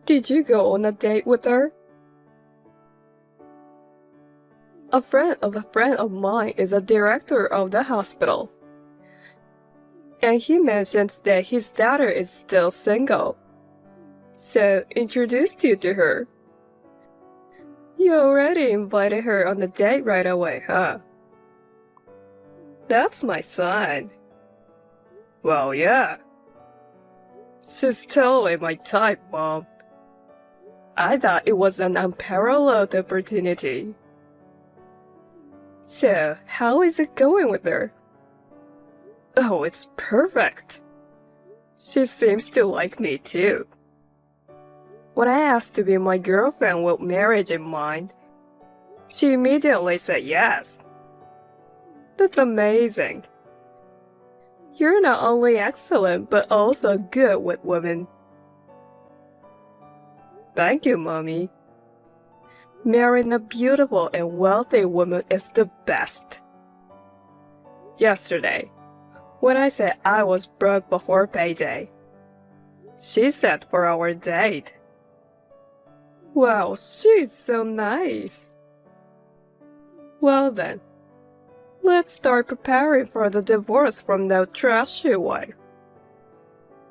Did you go on a date with her? A friend of mine is a director of the hospital. And he mentioned that his daughter is still single. So, introduced you to her. You already invited her on the date right away, huh? That's my son. Well, yeah. She's totally my type, Mom. I thought it was an unparalleled opportunity. So, how is it going with her? Oh, it's perfect. She seems to like me too. When I asked to be my girlfriend with marriage in mind, she immediately said yes. That's amazing. You're not only excellent, but also good with women. Thank you, Mommy. Marrying a beautiful and wealthy woman is the best. Yesterday, when I said I was broke before payday, she said for our date. Wow, she's so nice. Well then, let's start preparing for the divorce from that trashy wife.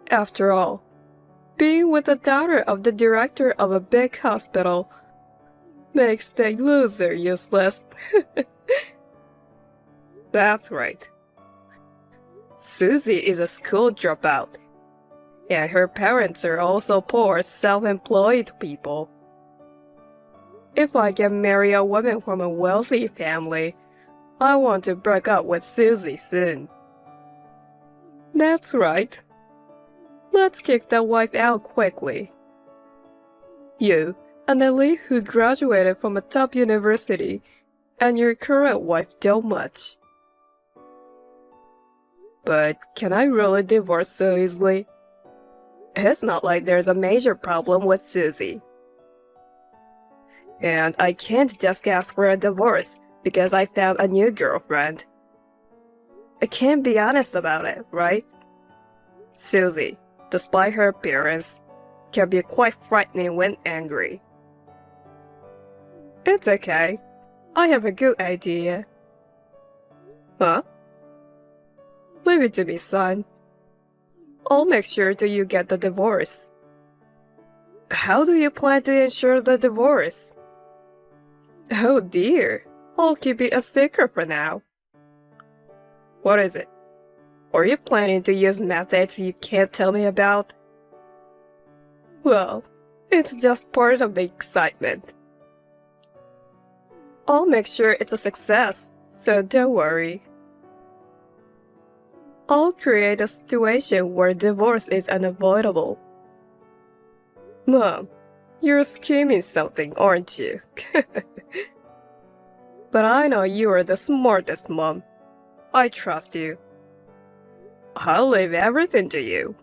After all, being with the daughter of the director of a big hospital makes the loser useless. That's right. Susie is a school dropout, and her parents are also poor, self-employed people. If I can marry a woman from a wealthy family, I want to break up with Susie soon. That's right. Let's kick that wife out quickly. You, an elite who graduated from a top university, and your current wife don't much. But can I really divorce so easily? It's not like there's a major problem with Susie. And I can't just ask for a divorce because I found a new girlfriend. I can't be honest about it, right? Susie, despite her appearance, can be quite frightening when angry. It's okay. I have a good idea. Huh? Leave it to me, son. I'll make sure that you get the divorce. How do you plan to ensure the divorce? Oh dear, I'll keep it a secret for now. What is it? Are you planning to use methods you can't tell me about? Well, it's just part of the excitement. I'll make sure it's a success, so don't worry. I'll create a situation where divorce is unavoidable. Mom, you're scheming something, aren't you? But I know you are the smartest mom. I trust you. I'll leave everything to you.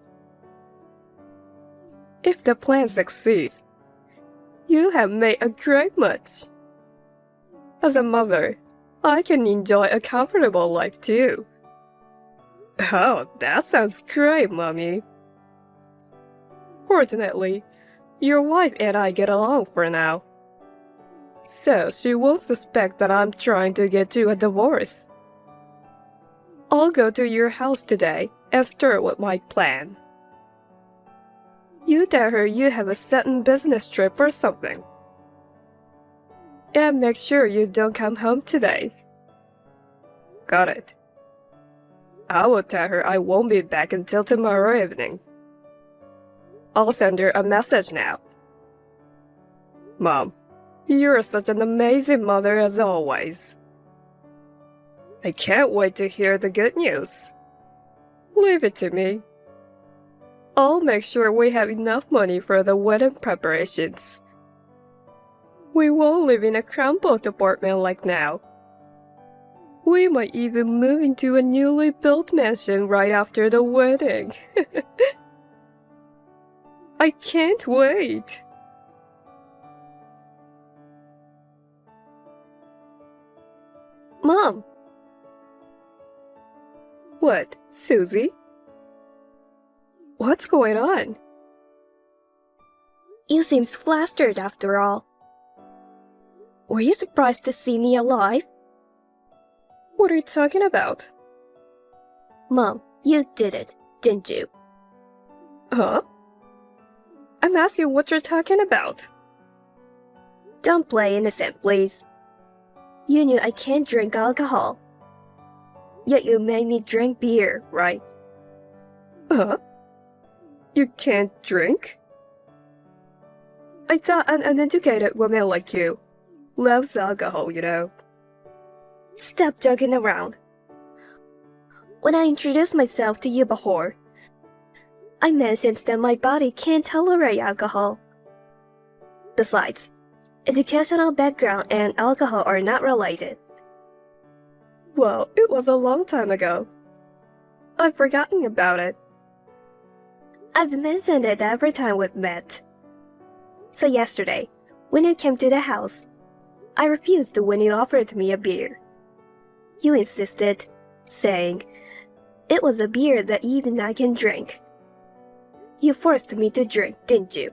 If the plan succeeds, you have made a great match. As a mother, I can enjoy a comfortable life too. Oh, that sounds great, Mommy. Fortunately, your wife and I get along for now. So she won't suspect that I'm trying to get you a divorce. I'll go to your house today and start with my plan. You tell her you have a sudden business trip or something. And make sure you don't come home today. Got it. I will tell her I won't be back until tomorrow evening. I'll send her a message now. Mom, you're such an amazing mother as always. I can't wait to hear the good news. Leave it to me. I'll make sure we have enough money for the wedding preparations. We won't live in a crumpled apartment like now. We might even move into a newly built mansion right after the wedding. I can't wait. Mom. What, Susie? What's going on? You seem flustered after all. Were you surprised to see me alive? What are you talking about? Mom, you did it, didn't you? Huh? I'm asking what you're talking about. Don't play innocent, please. You knew I can't drink alcohol. Yet you made me drink beer, right? Huh? You can't drink? I thought an uneducated woman like you loves alcohol, you know. Stop joking around. When I introduced myself to you before, I mentioned that my body can't tolerate alcohol. Besides, educational background and alcohol are not related. Well, it was a long time ago. I've forgotten about it. I've mentioned it every time we've met. So yesterday, when you came to the house, I refused when you offered me a beer. You insisted, saying, it was a beer that even I can drink. You forced me to drink, didn't you?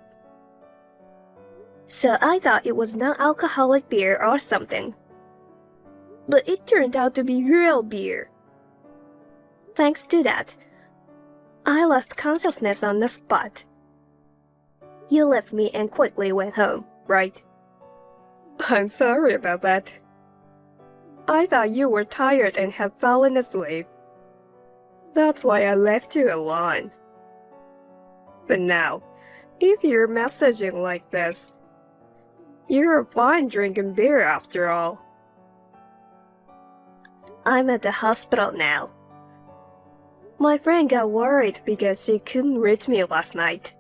So I thought it was non-alcoholic beer or something. But it turned out to be real beer. Thanks to that, I lost consciousness on the spot. You left me and quickly went home, right? I'm sorry about that. I thought you were tired and had fallen asleep. That's why I left you alone. But now, if you're messaging like this, you're fine drinking beer after all. I'm at the hospital now. My friend got worried because she couldn't reach me last night.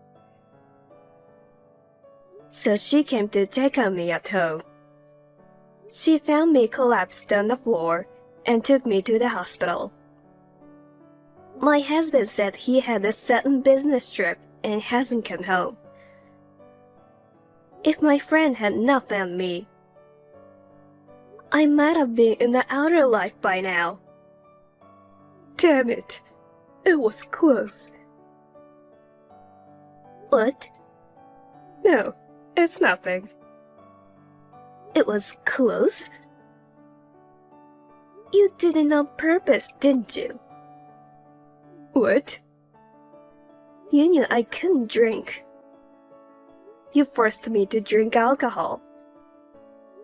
So she came to check on me at home. She found me collapsed on the floor and took me to the hospital. My husband said he had a sudden business trip and hasn't come home. If my friend had not found me, I might have been in the outer life by now. Damn it. It was close. What? No, it's nothing. It was close? You did it on purpose, didn't you? What? You knew I couldn't drink. You forced me to drink alcohol.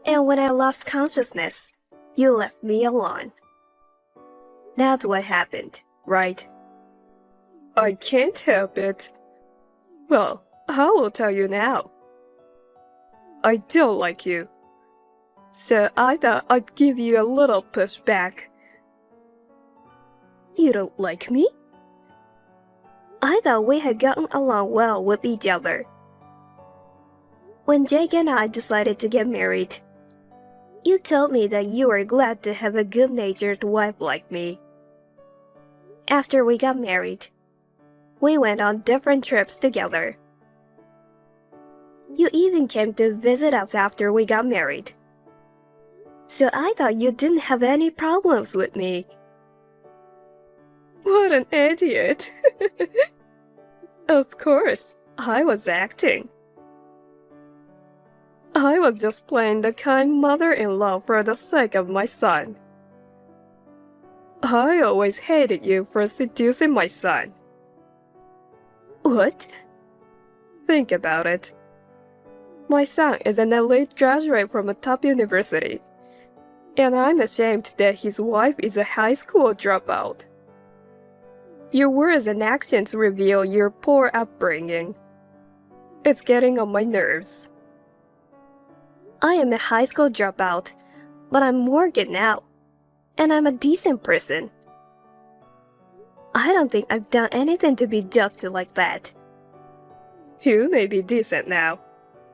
And when I lost consciousness, you left me alone. That's what happened, right? I can't help it. Well, I will tell you now. I don't like you. So I thought I'd give you a little push back. You don't like me? I thought we had gotten along well with each other. When Jake and I decided to get married, you told me that you were glad to have a good-natured wife like me. After we got married, we went on different trips together. You even came to visit us after we got married. So I thought you didn't have any problems with me. What an idiot. Of course, I was acting. I was just playing the kind mother-in-law for the sake of my son. I always hated you for seducing my son. What? Think about it. My son is an elite graduate from a top university, and I'm ashamed that his wife is a high school dropout. Your words and actions reveal your poor upbringing. It's getting on my nerves. I am a high school dropout, but I'm working now, and I'm a decent person. I don't think I've done anything to be judged like that. You may be decent now,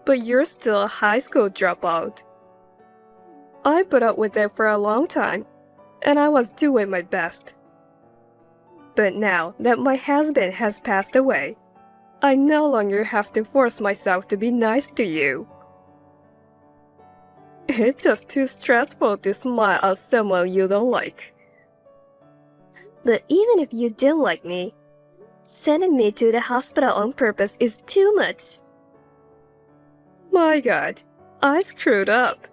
but you're still a high school dropout. I put up with it for a long time, and I was doing my best. But now that my husband has passed away, I no longer have to force myself to be nice to you. It's just too stressful to smile at someone you don't like. But even if you didn't like me, sending me to the hospital on purpose is too much. My God, I screwed up.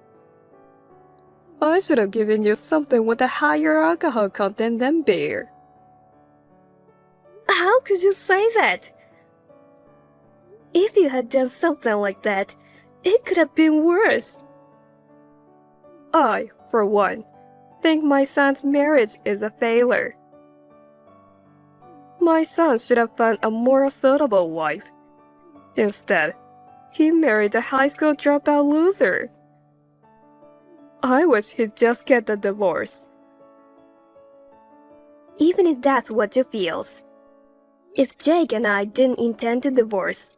I should have given you something with a higher alcohol content than beer. How could you say that? If you had done something like that, it could have been worse. I, for one, think my son's marriage is a failure. My son should have found a more suitable wife. Instead, he married a high school dropout loser. I wish he'd just get the divorce. Even if that's what you feels. If Jake and I didn't intend to divorce,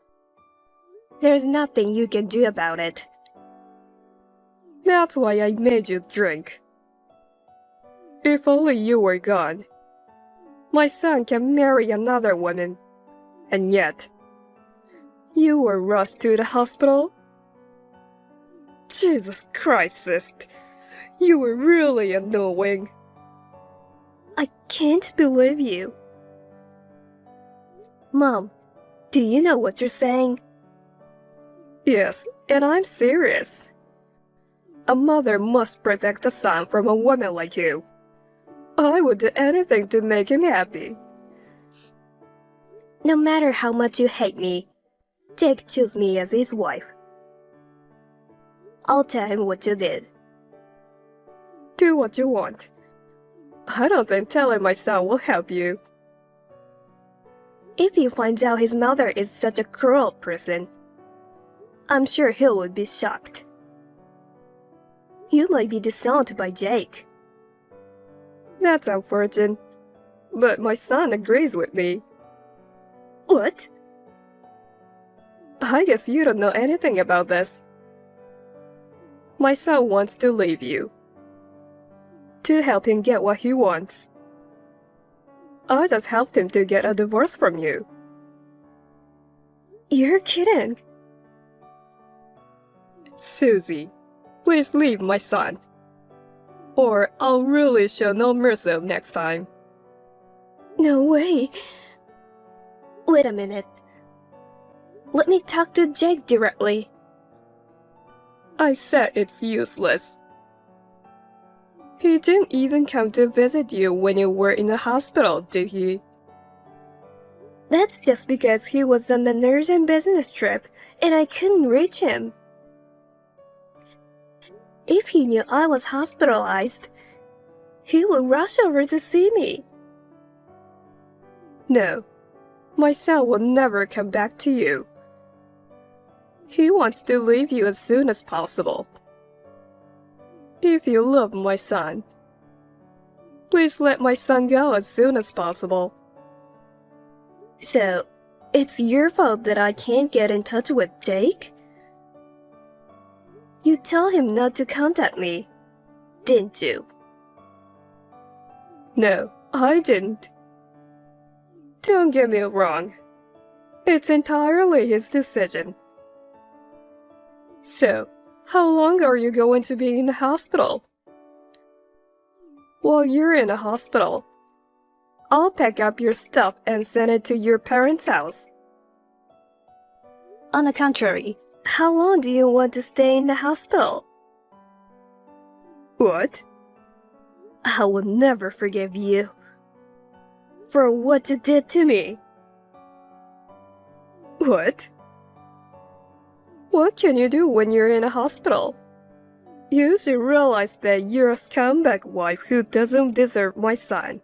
there's nothing you can do about it. That's why I made you drink. If only you were gone. My son can marry another woman. And yet, you were rushed to the hospital? Jesus Christ, sis. You were really annoying. I can't believe you. Mom, do you know what you're saying? Yes, and I'm serious. A mother must protect a son from a woman like you. I would do anything to make him happy. No matter how much you hate me, Jake chose me as his wife. I'll tell him what you did. Do what you want. I don't think telling my son will help you. If he finds out his mother is such a cruel person, I'm sure he would be shocked. You might be disowned by Jake. That's unfortunate. But my son agrees with me. What? I guess you don't know anything about this. My son wants to leave you. To help him get what he wants. I just helped him to get a divorce from you. You're kidding. Susie, please leave my son. Or I'll really show no mercy next time. No way. Wait a minute. Let me talk to Jake directly. I said it's useless. He didn't even come to visit you when you were in the hospital, did he? That's just because he was on the nursing business trip and I couldn't reach him. If he knew I was hospitalized, he would rush over to see me. No, my son will never come back to you. He wants to leave you as soon as possible. If you love my son, please let my son go as soon as possible. So, it's your fault that I can't get in touch with Jake? You told him not to contact me, didn't you? No, I didn't. Don't get me wrong. It's entirely his decision. So, how long are you going to be in the hospital? While you're in the hospital, I'll pack up your stuff and send it to your parents' house. On the contrary, how long do you want to stay in the hospital? What? I will never forgive you for what you did to me. What? What can you do when you're in a hospital? You should realize that you're a scumbag wife who doesn't deserve my son.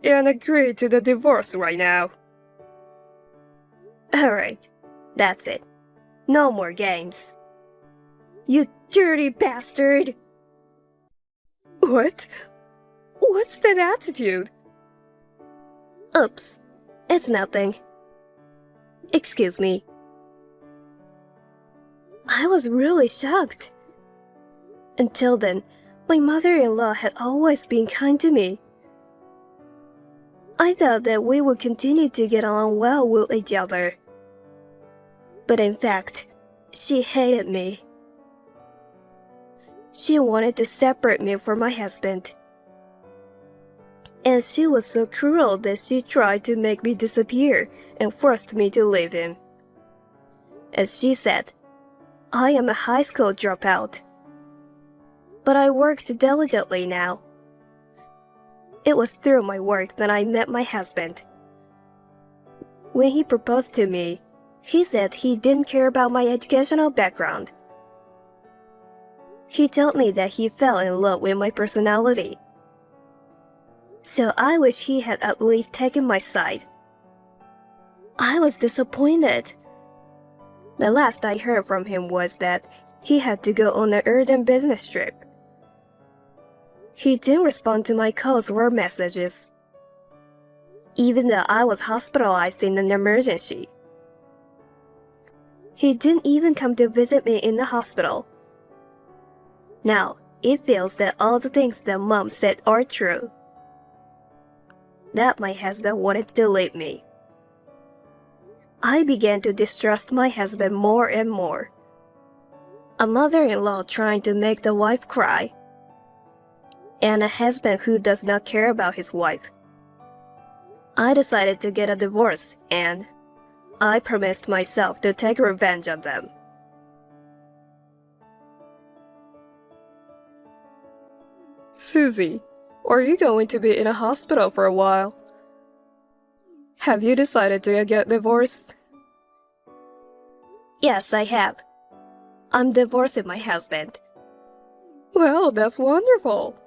And agree to the divorce right now. Alright, that's it. No more games. You dirty bastard! What? What's that attitude? Oops, it's nothing. Excuse me. I was really shocked. Until then, my mother-in-law had always been kind to me. I thought that we would continue to get along well with each other. But in fact, she hated me. She wanted to separate me from my husband. And she was so cruel that she tried to make me disappear and forced me to leave him. As she said, I am a high school dropout. But I worked diligently now. It was through my work that I met my husband. When he proposed to me, he said he didn't care about my educational background. He told me that he fell in love with my personality. So I wish he had at least taken my side. I was disappointed. The last I heard from him was that he had to go on an urgent business trip. He didn't respond to my calls or messages, even though I was hospitalized in an emergency. He didn't even come to visit me in the hospital. Now, it feels that all the things that Mom said are true. That my husband wanted to leave me. I began to distrust my husband more and more. A mother-in-law trying to make the wife cry, and a husband who does not care about his wife. I decided to get a divorce, and I promised myself to take revenge on them. Susie, are you going to be in a hospital for a while? Have you decided to get divorced? Yes, I have. I'm divorcing my husband. Well, that's wonderful.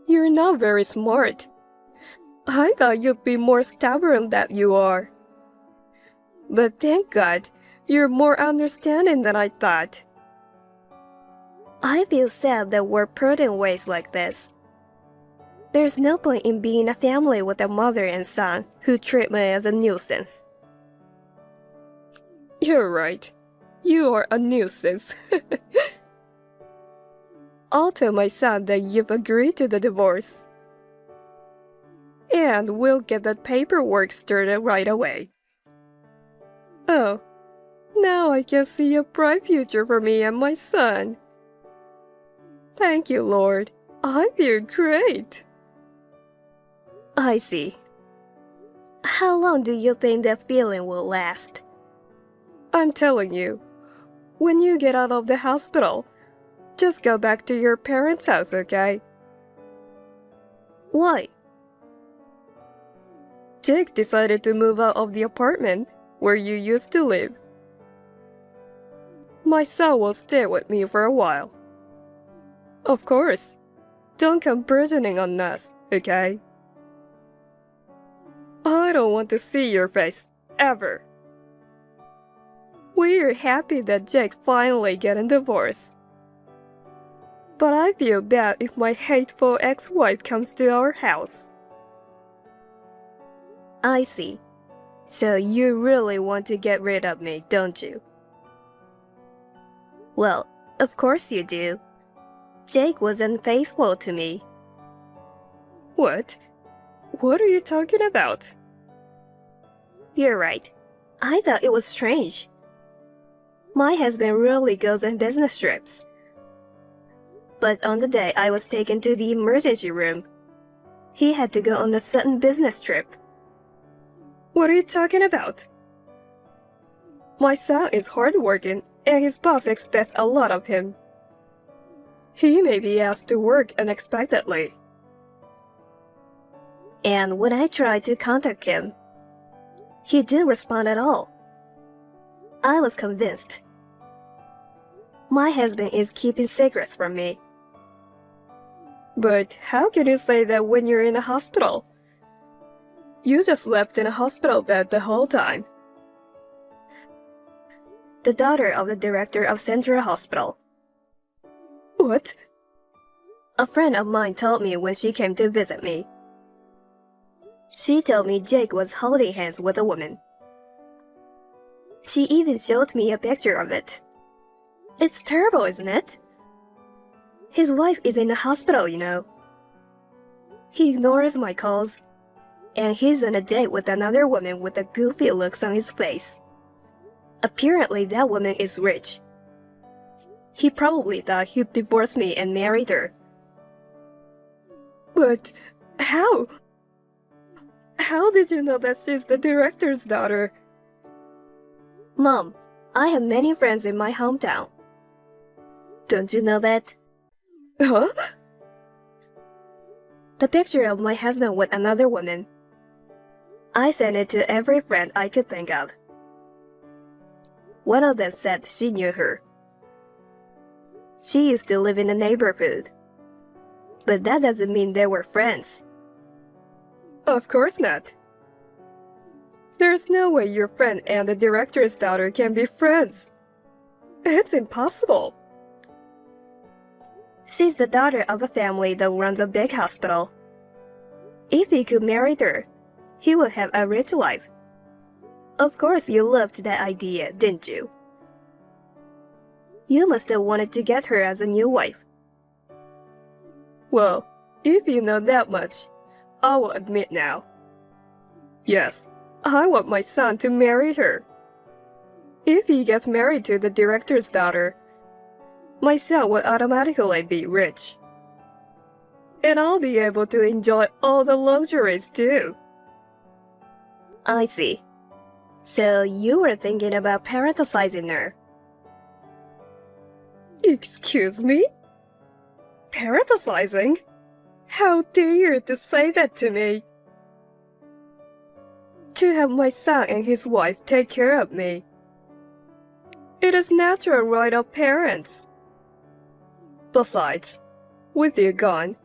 You're not very smart. I thought you'd be more stubborn than you are. But thank God, you're more understanding than I thought. I feel sad that we're put in ways like this. There's no point in being a family with a mother and son who treat me as a nuisance. You're right. You are a nuisance. I'll tell my son that you've agreed to the divorce. And we'll get that paperwork started right away. Oh, now I can see a bright future for me and my son. Thank you, Lord. I feel great. I see. How long do you think that feeling will last? I'm telling you, when you get out of the hospital, just go back to your parents' house, okay? Why? Jake decided to move out of the apartment where you used to live. My son will stay with me for a while. Of course, don't come burdening on us, okay? I don't want to see your face, ever. We're happy that Jake finally got a divorce. But I feel bad if my hateful ex-wife comes to our house. I see. So you really want to get rid of me, don't you? Well, of course you do. Jake was unfaithful to me. What? What are you talking about? You're right. I thought it was strange. My husband rarely goes on business trips. But on the day I was taken to the emergency room, he had to go on a sudden business trip. What are you talking about? My son is hardworking and his boss expects a lot of him. He may be asked to work unexpectedly. And when I tried to contact him, he didn't respond at all. I was convinced. My husband is keeping secrets from me. But how can you say that when you're in a hospital? You just slept in a hospital bed the whole time. The daughter of the director of Central Hospital. What? A friend of mine told me when she came to visit me. She told me Jake was holding hands with a woman. She even showed me a picture of it. It's terrible, isn't it? His wife is in the hospital, you know. He ignores my calls, and he's on a date with another woman with the goofy looks on his face. Apparently, that woman is rich. He probably thought he'd divorce me and married her. But how? How did you know that she's the director's daughter? Mom, I have many friends in my hometown. Don't you know that? Huh? The picture of my husband with another woman. I sent it to every friend I could think of. One of them said she knew her. She used to live in the neighborhood. But that doesn't mean they were friends. Of course not. There's no way your friend and the director's daughter can be friends. It's impossible. She's the daughter of a family that runs a big hospital. If he could marry her, he would have a rich life. Of course you loved that idea, didn't you? You must have wanted to get her as a new wife. Well, if you know that much, I will admit now. Yes, I want my son to marry her. If he gets married to the director's daughter, my son will automatically be rich. And I'll be able to enjoy all the luxuries too. I see. So you were thinking about parenticizing her. Excuse me? Parenticizing? How dare you to say that to me? To have my son and his wife take care of me. It is natural right of parents. Besides, with you gone,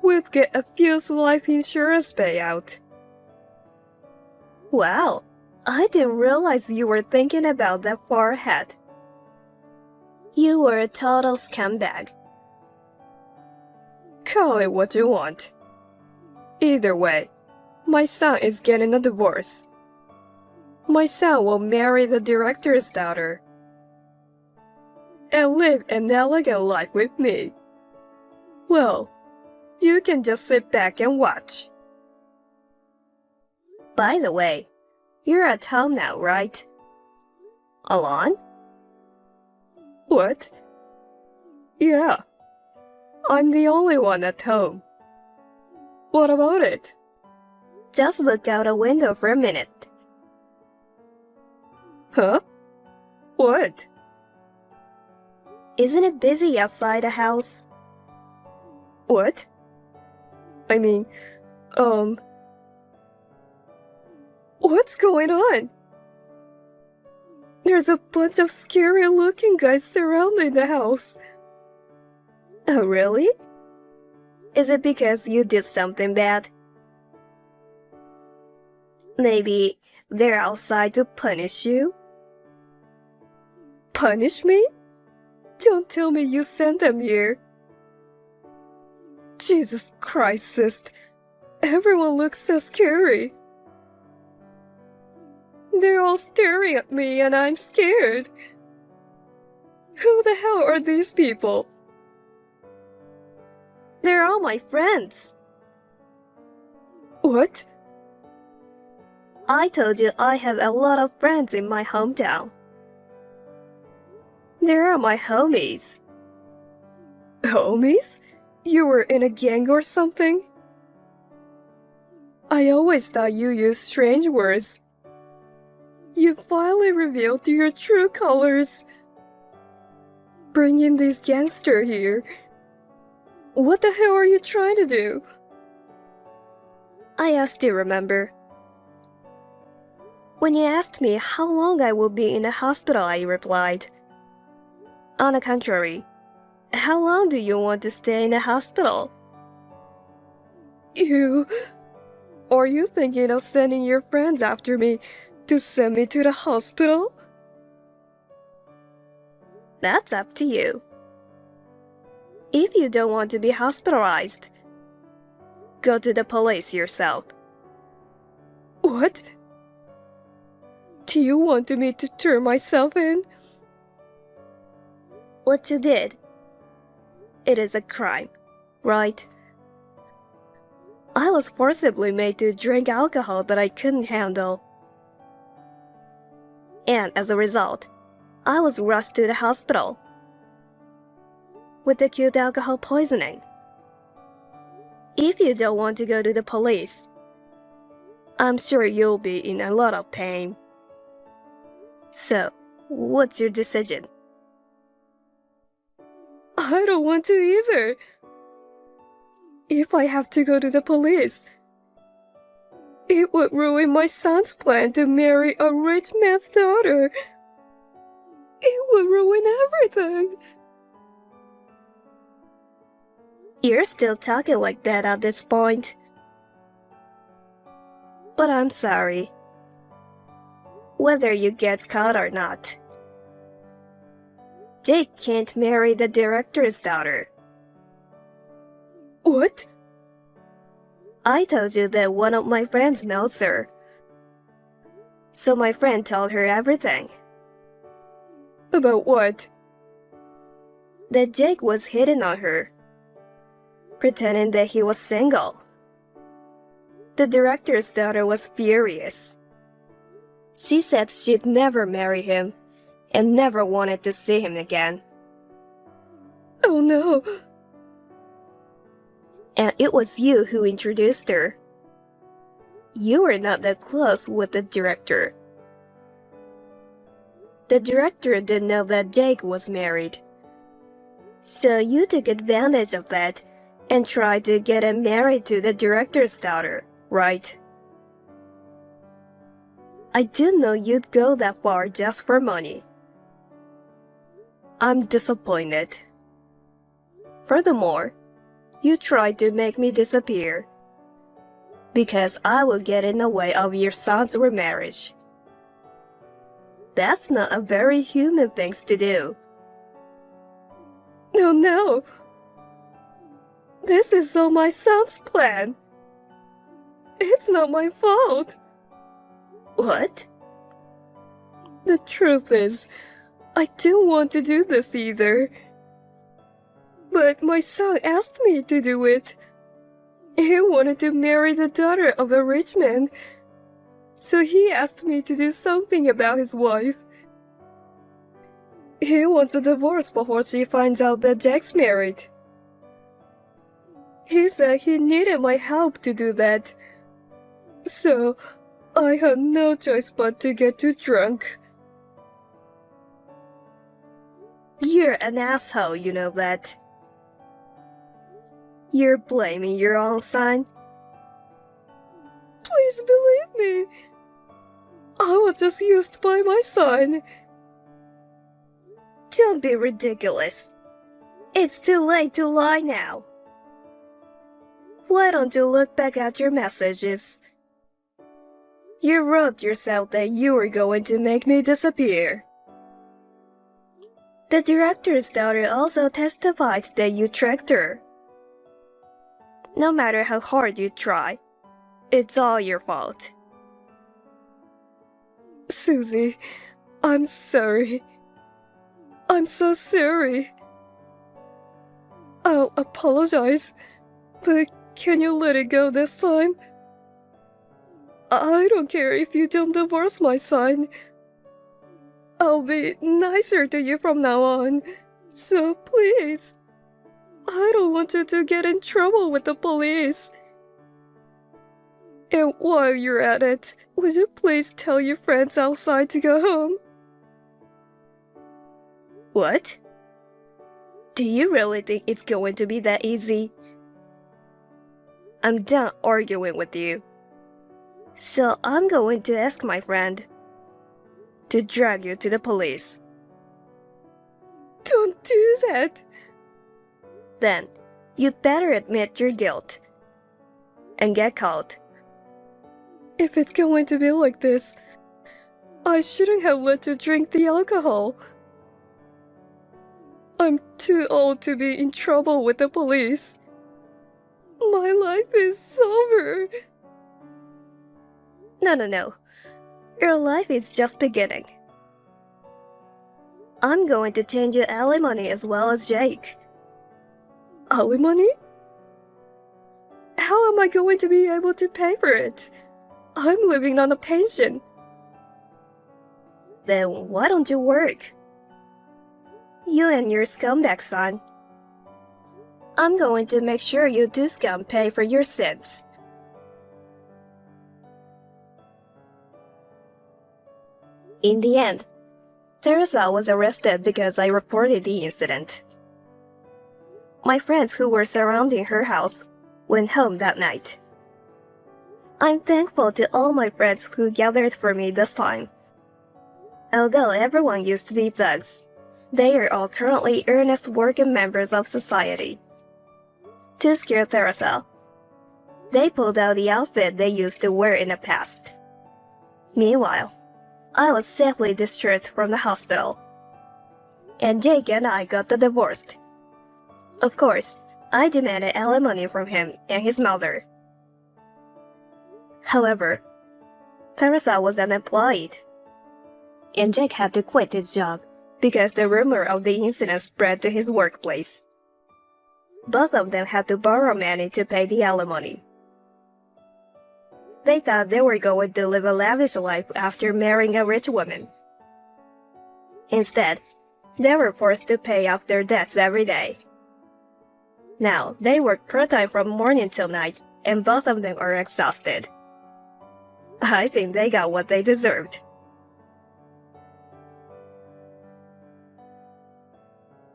we'd get a huge life insurance payout. Wow, I didn't realize you were thinking about that far ahead. You were a total scumbag. Call it what you want. Either way, my son is getting a divorce. My son will marry the director's daughter and live an elegant life with me. Well, you can just sit back and watch. By the way, you're at home now, right? Alone? What? Yeah, I'm the only one at home. What about it? Just look out a window for a minute. Huh? What? Isn't it busy outside the house? What? I mean, what's going on? There's a bunch of scary-looking guys surrounding the house. Oh, really? Is it because you did something bad? Maybe they're outside to punish you? Punish me? Don't tell me you sent them here. Jesus Christ, sis. Everyone looks so scary. They're all staring at me and I'm scared. Who the hell are these people? They're all my friends. What? I told you I have a lot of friends in my hometown. They are my homies. Homies? You were in a gang or something? I always thought you used strange words. You finally revealed your true colors. Bringing this gangster here. What the hell are you trying to do? I still remember. When you asked me how long I would be in the hospital, I replied, on the contrary, how long do you want to stay in the hospital? Are you thinking of sending your friends after me to send me to the hospital? That's up to you. If you don't want to be hospitalized, go to the police yourself. What? Do you want me to turn myself in? What you did, it is a crime, right? I was forcibly made to drink alcohol that I couldn't handle. And as a result, I was rushed to the hospital with acute alcohol poisoning. If you don't want to go to the police, I'm sure you'll be in a lot of pain. So, what's your decision? I don't want to either. If I have to go to the police, it would ruin my son's plan to marry a rich man's daughter. It would ruin everything. You're still talking like that at this point. But I'm sorry. Whether you get caught or not, Jake can't marry the director's daughter. What? I told you that one of my friends knows her. So my friend told her everything. About what? That Jake was hitting on her, pretending that he was single. The director's daughter was furious. She said she'd never marry him and never wanted to see him again. Oh no. And it was you who introduced her. You were not that close with the director. The director didn't know that Jake was married. So you took advantage of that and tried to get him married to the director's daughter, right? I didn't know you'd go that far just for money. I'm disappointed. Furthermore, you tried to make me disappear because I will get in the way of your son's remarriage. That's not a very human thing to do. No. This is all my son's plan. It's not my fault. What? The truth is, I don't want to do this either. But my son asked me to do it. He wanted to marry the daughter of a rich man, so he asked me to do something about his wife. He wants a divorce before she finds out that Jack's married. He said he needed my help to do that. So, I had no choice but to get too drunk. You're an asshole, you know that. You're blaming your own son? Please believe me. I was just used by my son. Don't be ridiculous. It's too late to lie now. Why don't you look back at your messages? You wrote yourself that you were going to make me disappear. The director's daughter also testified that you tricked her. No matter how hard you try, it's all your fault. Susie, I'm sorry. I'm so sorry. I'll apologize, but can you let it go this time? I don't care if you don't divorce my son. I'll be nicer to you from now on, so please. I don't want you to get in trouble with the police. And while you're at it, would you please tell your friends outside to go home? What? Do you really think it's going to be that easy? I'm done arguing with you. So I'm going to ask my friend to drag you to the police. Don't do that. Then, you'd better admit your guilt and get caught. If it's going to be like this, I shouldn't have let you drink the alcohol. I'm too old to be in trouble with the police. My life is over. No. Your life is just beginning. I'm going to change your alimony as well as Jake. Alimony? How am I going to be able to pay for it? I'm living on a pension. Then why don't you work? You and your scumbag son. I'm going to make sure you do scum pay for your sins. In the end, Teresa was arrested because I reported the incident. My friends who were surrounding her house went home that night. I'm thankful to all my friends who gathered for me this time. Although everyone used to be thugs, they are all currently earnest working members of society. To scare Teresa, they pulled out the outfit they used to wear in the past. Meanwhile, I was safely discharged from the hospital, and Jake and I got divorced. Of course, I demanded alimony from him and his mother. However, Teresa was unemployed, and Jake had to quit his job because the rumor of the incident spread to his workplace. Both of them had to borrow money to pay the alimony. They thought they were going to live a lavish life after marrying a rich woman. Instead, they were forced to pay off their debts every day. Now, they work part-time from morning till night, and both of them are exhausted. I think they got what they deserved.